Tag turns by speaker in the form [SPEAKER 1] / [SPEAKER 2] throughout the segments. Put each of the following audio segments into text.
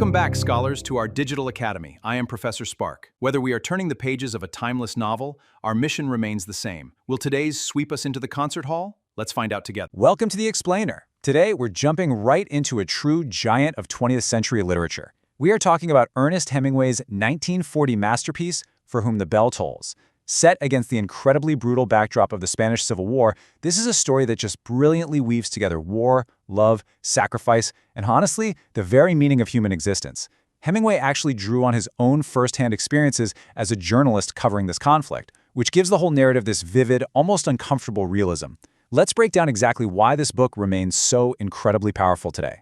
[SPEAKER 1] Welcome back, scholars, to our Digital Academy. I am Professor Spark. Whether we are turning the pages of a timeless novel, our mission remains the same. Will today's sweep us into the concert hall? Let's find out together.
[SPEAKER 2] Welcome to The Explainer. Today, we're jumping right into a true giant of 20th century literature. We are talking about Ernest Hemingway's 1940 masterpiece, For Whom the Bell Tolls. Set against the incredibly brutal backdrop of the Spanish Civil War, this is a story that just brilliantly weaves together war, love, sacrifice, and honestly, the very meaning of human existence. Hemingway actually drew on his own first-hand experiences as a journalist covering this conflict, which gives the whole narrative this vivid, almost uncomfortable realism. Let's break down exactly why this book remains so incredibly powerful today.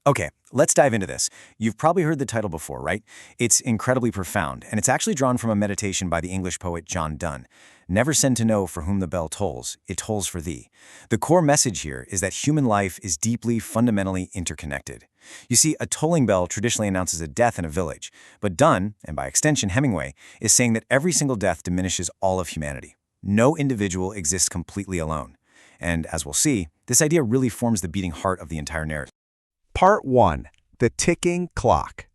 [SPEAKER 3] Okay, let's dive into this. You've probably heard the title before, right? It's incredibly profound, and it's actually drawn from a meditation by the English poet John Donne. Never send to know for whom the bell tolls, it tolls for thee. The core message here is that human life is deeply, fundamentally interconnected. You see, a tolling bell traditionally announces a death in a village, but Donne, and by extension Hemingway, is saying that every single death diminishes all of humanity. No individual exists completely alone. And as we'll see, this idea really forms the beating heart of the entire narrative.
[SPEAKER 4] Part 1. The Ticking Clock.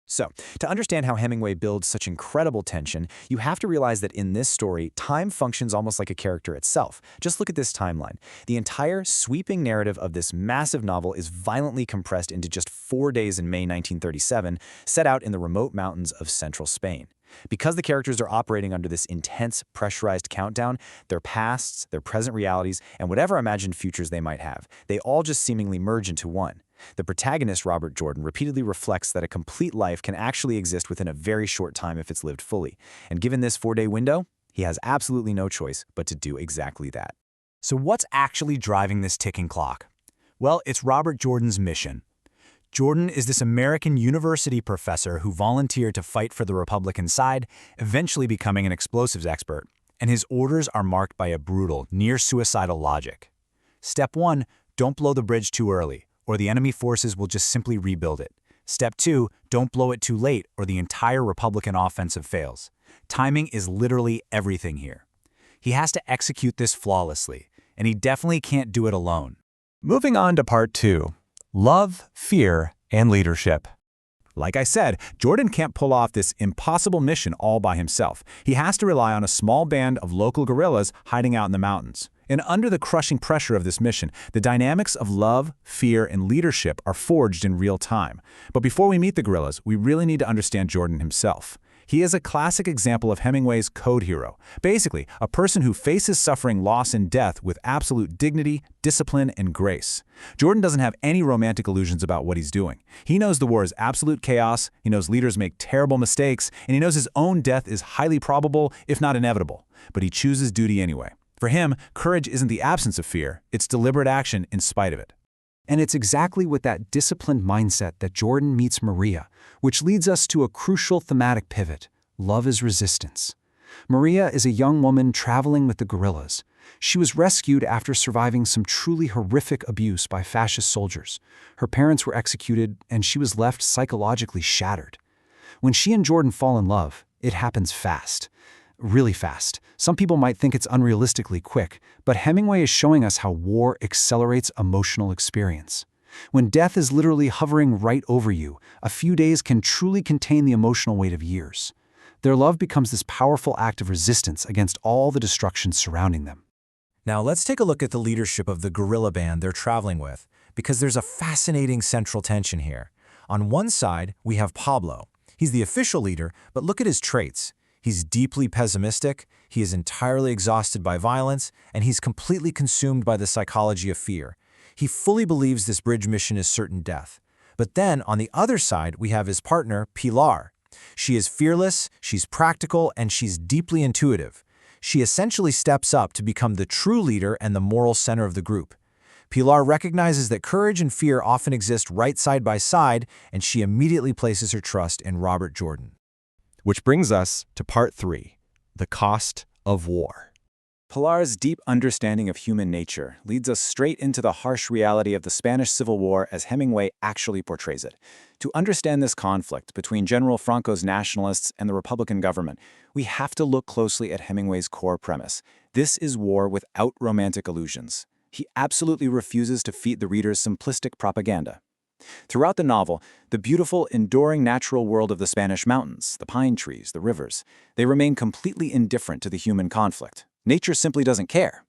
[SPEAKER 2] So, to understand how Hemingway builds such incredible tension, you have to realize that in this story, time functions almost like a character itself. Just look at this timeline. The entire sweeping narrative of this massive novel is violently compressed into just 4 days in May 1937, set out in the remote mountains of central Spain. Because the characters are operating under this intense, pressurized countdown, their pasts, their present realities, and whatever imagined futures they might have, they all just seemingly merge into one. The protagonist, Robert Jordan, repeatedly reflects that a complete life can actually exist within a very short time if it's lived fully. And given this 4-day window, he has absolutely no choice but to do exactly that.
[SPEAKER 5] So what's actually driving this ticking clock? Well, it's Robert Jordan's mission. Jordan is this American university professor who volunteered to fight for the Republican side, eventually becoming an explosives expert, and his orders are marked by a brutal, near-suicidal logic. Step 1, don't blow the bridge too early, or the enemy forces will just simply rebuild it. Step 2, don't blow it too late, or the entire Republican offensive fails. Timing is literally everything here. He has to execute this flawlessly, and he definitely can't do it alone.
[SPEAKER 4] Moving on to Part 2. Love, Fear, and Leadership.
[SPEAKER 6] Like I said, Jordan can't pull off this impossible mission all by himself. He has to rely on a small band of local guerrillas hiding out in the mountains. And under the crushing pressure of this mission, the dynamics of love, fear, and leadership are forged in real time. But before we meet the guerrillas, we really need to understand Jordan himself. He is a classic example of Hemingway's code hero. Basically, a person who faces suffering, loss, and death with absolute dignity, discipline, and grace. Jordan doesn't have any romantic illusions about what he's doing. He knows the war is absolute chaos, he knows leaders make terrible mistakes, and he knows his own death is highly probable, if not inevitable. But he chooses duty anyway. For him, courage isn't the absence of fear, it's deliberate action in spite of it.
[SPEAKER 7] And it's exactly with that disciplined mindset that Jordan meets Maria, which leads us to a crucial thematic pivot. Love is resistance. Maria is a young woman traveling with the guerrillas. She was rescued after surviving some truly horrific abuse by fascist soldiers. Her parents were executed, and she was left psychologically shattered. When she and Jordan fall in love, it happens fast. Really fast. Some people might think it's unrealistically quick, but Hemingway is showing us how war accelerates emotional experience. When death is literally hovering right over you, a few days can truly contain the emotional weight of years. Their love becomes this powerful act of resistance against all the destruction surrounding them.
[SPEAKER 5] Now let's take a look at the leadership of the guerrilla band they're traveling with, because there's a fascinating central tension here. On one side, we have Pablo. He's the official leader, but look at his traits. He's deeply pessimistic, he is entirely exhausted by violence, and he's completely consumed by the psychology of fear. He fully believes this bridge mission is certain death. But then, on the other side, we have his partner, Pilar. She is fearless, she's practical, and she's deeply intuitive. She essentially steps up to become the true leader and the moral center of the group. Pilar recognizes that courage and fear often exist right side by side, and she immediately places her trust in Robert Jordan.
[SPEAKER 4] Which brings us to Part 3. The Cost of War.
[SPEAKER 6] Pilar's deep understanding of human nature leads us straight into the harsh reality of the Spanish Civil War as Hemingway actually portrays it. To understand this conflict between General Franco's nationalists and the Republican government, we have to look closely at Hemingway's core premise. This is war without romantic illusions. He absolutely refuses to feed the readers simplistic propaganda.
[SPEAKER 2] Throughout the novel, the beautiful, enduring natural world of the Spanish mountains, the pine trees, the rivers, they remain completely indifferent to the human conflict. Nature simply doesn't care.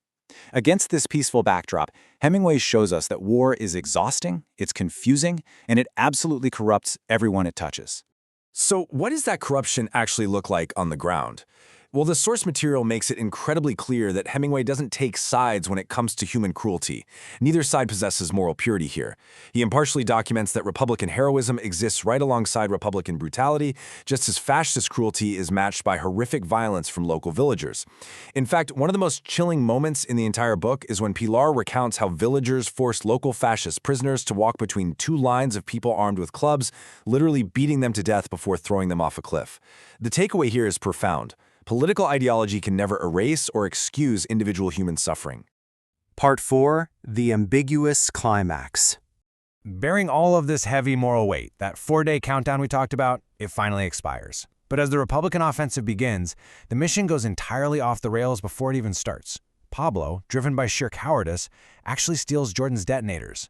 [SPEAKER 2] Against this peaceful backdrop, Hemingway shows us that war is exhausting, it's confusing, and it absolutely corrupts everyone it touches.
[SPEAKER 8] So what does that corruption actually look like on the ground? Well, the source material makes it incredibly clear that Hemingway doesn't take sides when it comes to human cruelty. Neither side possesses moral purity here. He impartially documents that Republican heroism exists right alongside Republican brutality, just as fascist cruelty is matched by horrific violence from local villagers. In fact, one of the most chilling moments in the entire book is when Pilar recounts how villagers forced local fascist prisoners to walk between two lines of people armed with clubs, literally beating them to death before throwing them off a cliff. The takeaway here is profound. Political ideology can never erase or excuse individual human suffering.
[SPEAKER 9] Part 4. The Ambiguous Climax.
[SPEAKER 5] Bearing all of this heavy moral weight, that 4-day countdown we talked about, it finally expires. But as the Republican offensive begins, the mission goes entirely off the rails before it even starts. Pablo, driven by sheer cowardice, actually steals Jordan's detonators.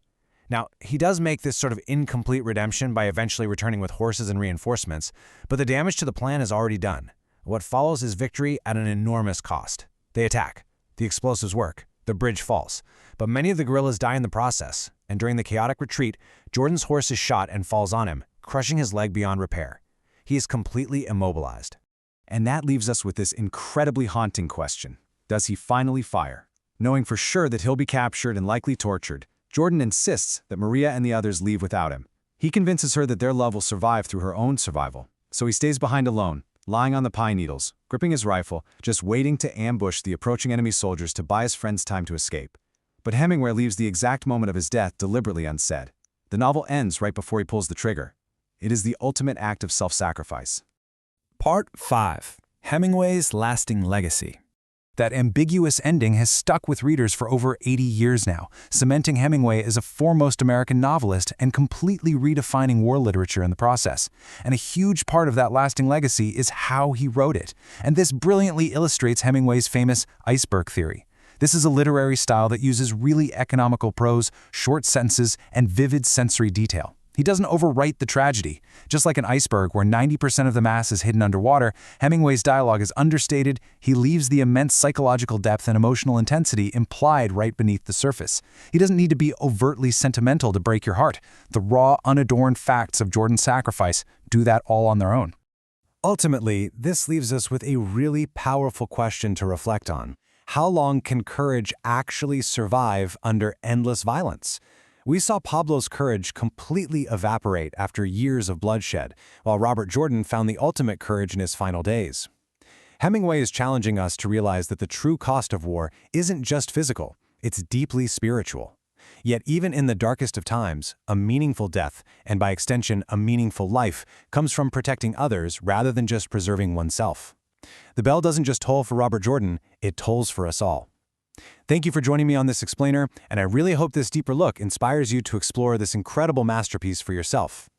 [SPEAKER 5] Now, he does make this sort of incomplete redemption by eventually returning with horses and reinforcements, but the damage to the plan is already done. What follows is victory at an enormous cost. They attack. The explosives work. The bridge falls. But many of the guerrillas die in the process, and during the chaotic retreat, Jordan's horse is shot and falls on him, crushing his leg beyond repair. He is completely immobilized.
[SPEAKER 6] And that leaves us with this incredibly haunting question. Does he finally fire? Knowing for sure that he'll be captured and likely tortured, Jordan insists that Maria and the others leave without him. He convinces her that their love will survive through her own survival. So he stays behind alone, lying on the pine needles, gripping his rifle, just waiting to ambush the approaching enemy soldiers to buy his friends time to escape. But Hemingway leaves the exact moment of his death deliberately unsaid. The novel ends right before he pulls the trigger. It is the ultimate act of self-sacrifice.
[SPEAKER 5] Part 5. Hemingway's Lasting Legacy. That ambiguous ending has stuck with readers for over 80 years now, cementing Hemingway as a foremost American novelist and completely redefining war literature in the process. And a huge part of that lasting legacy is how he wrote it. And this brilliantly illustrates Hemingway's famous iceberg theory. This is a literary style that uses really economical prose, short sentences, and vivid sensory detail. He doesn't overwrite the tragedy. Just like an iceberg where 90% of the mass is hidden underwater, Hemingway's dialogue is understated. He leaves the immense psychological depth and emotional intensity implied right beneath the surface. He doesn't need to be overtly sentimental to break your heart. The raw, unadorned facts of Jordan's sacrifice do that all on their own. Ultimately, this leaves us with a really powerful question to reflect on. How long can courage actually survive under endless violence? We saw Pablo's courage completely evaporate after years of bloodshed, while Robert Jordan found the ultimate courage in his final days. Hemingway is challenging us to realize that the true cost of war isn't just physical, it's deeply spiritual. Yet even in the darkest of times, a meaningful death, and by extension a meaningful life, comes from protecting others rather than just preserving oneself. The bell doesn't just toll for Robert Jordan, it tolls for us all. Thank you for joining me on this explainer, and I really hope this deeper look inspires you to explore this incredible masterpiece for yourself.